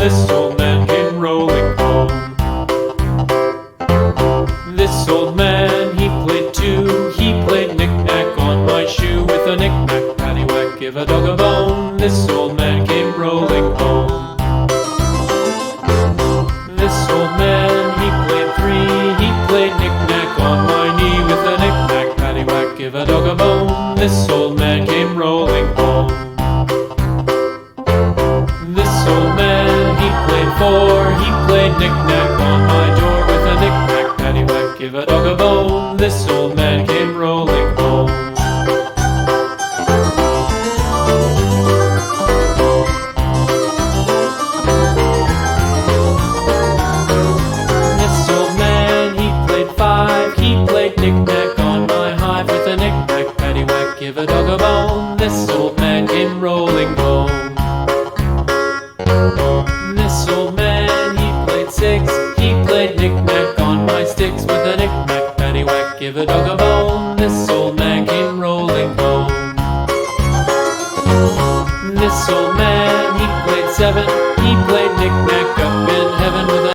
this old man came rolling home. This old man, he played too. He played knick-knack on my shoe. With a knick-knack, paddywhack, give a dog a bone. This old man came rolling home. This old man, he played three. He played knick-knack on my knee. With a knick-knack, paddywhack, give a dog a bone. This old man came rolling home. This old man, he played four. He played knick-knack on my door. With a knick-knack, paddywhack, give a dog a bone. This old man came rolling home. This old man, he played five. He played knick-knack on my hive. With a knick-knack, paddywhack, give a dog a bone. This old man came rolling home. This old man, he played six. He played knick-knack on my sticks. With a knick-knack, paddywhack, give a dog a bone. This old man came rolling home. This old man, he played seven. He played knick-knack up in heaven. With a